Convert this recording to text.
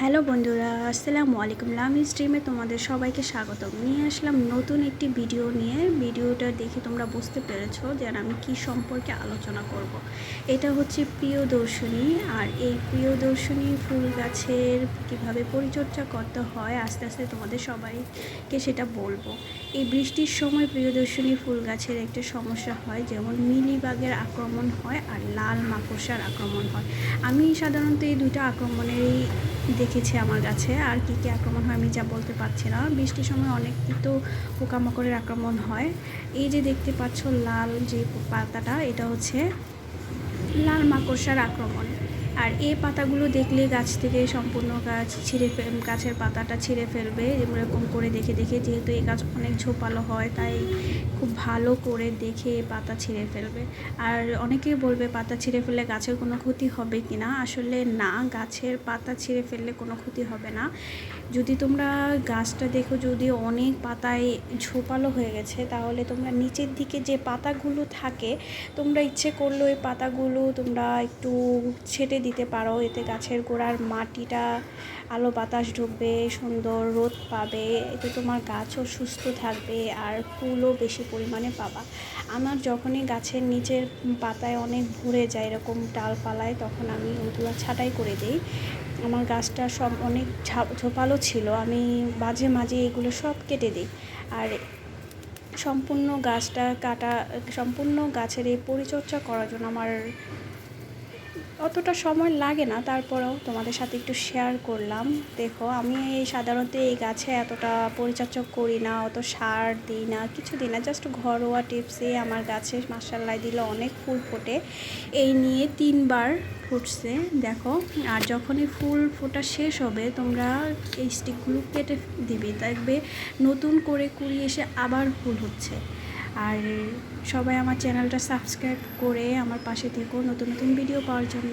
Hello বন্ধুরা, আসসালামু আলাইকুম। লামি স্ট্রিমে তোমাদের সবাইকে স্বাগতম। নিয়ে আসলাম নতুন একটি ভিডিও নিয়ে। ভিডিওটা দেখে তোমরা বুঝতে পেরেছো যে আমি কি সম্পর্কে আলোচনা করব। এটা হচ্ছে প্রিয়দর্শিনী। আর এই প্রিয়দর্শিনী ফুল গাছের কিভাবে পরিচর্যা করতে হয় আস্তে আস্তে তোমাদের সবাইকে সেটা বলবো। এই বৃষ্টির সময় প্রিয়দর্শিনী ফুল গাছের একটা সমস্যা হয়, যেমন মিলিবাগের আক্রমণ হয় আর লাল মাকড়সার আক্রমণ হয়। আমি সাধারণত এই দুইটা আক্রমণেরই দেখেছি আমার গাছে। আর কী কী আক্রমণ হয় আমি যা বলতে পারছি না। বৃষ্টির সময় অনেক তো পোকামাকড়ের আক্রমণ হয়। এই যে দেখতে পাচ্ছ লাল যে পাতাটা, এটা হচ্ছে লাল মাকড়সার আক্রমণ। আর এই পাতাগুলো দেখলে গাছ থেকে সম্পূর্ণ গাছ গাছের পাতাটা ছিঁড়ে ফেলবে। এরকম করে দেখে দেখে, যেহেতু এই গাছ অনেক ঝোপালো হয় তাই খুব ভালো করে দেখে পাতা ছিঁড়ে ফেলবে। আর অনেকেই বলবে পাতা ছিঁড়ে ফেললে গাছের কোনো ক্ষতি হবে কি না। আসলে না, গাছের পাতা ছিঁড়ে ফেললে কোনো ক্ষতি হবে না। যদি তোমরা গাছটা দেখো যদি অনেক পাতায় ঝোপালো হয়ে গেছে, তাহলে তোমরা নিচের দিকে যে পাতাগুলো থাকে তোমরা ইচ্ছে করলে ওই পাতাগুলো তোমরা একটু ছেটে দিতে পারো। এতে গাছের গোড়ার মাটিটা আলো বাতাস ঢুকবে, সুন্দর রোদ পাবে। এতে তোমার গাছও সুস্থ থাকবে আর ফুলও বেশি পরিমাণে পাবা। আমার যখনই গাছের নিচের পাতায় অনেক ভরে যায় এরকম ডালপালায়, তখন আমি ওগুলো ছাঁটাই করে দিই। আমার গাছটা সব অনেক ঝোপালো ছিল, আমি মাঝে মাঝে এগুলো সব কেটে দিই। আর সম্পূর্ণ গাছের এই পরিচর্যা করার জন্য আমার অতটা সময় লাগে না, তারপরেও তোমাদের সাথে একটু শেয়ার করলাম। দেখো, আমি সাধারণত এই গাছে এতটা পরিচর্যা করি না, অত সার দিই না, কিছু দিই না, জাস্ট ঘরোয়া টিপসে আমার গাছে মাশাআল্লাহ দিলে অনেক ফুল ফোটে। এই নিয়ে 3বার ফুটছে দেখো। আর যখনই ফুল ফোটা শেষ হবে তোমরা এই স্টিকগুলো কেটে দিবে, দেখবে নতুন করে কুড়ি এসে আবার ফুল হচ্ছে। আর সবাই আমার চ্যানেলটা সাবস্ক্রাইব করে আমার পাশে থেকো নতুন নতুন ভিডিও পাওয়ার জন্য।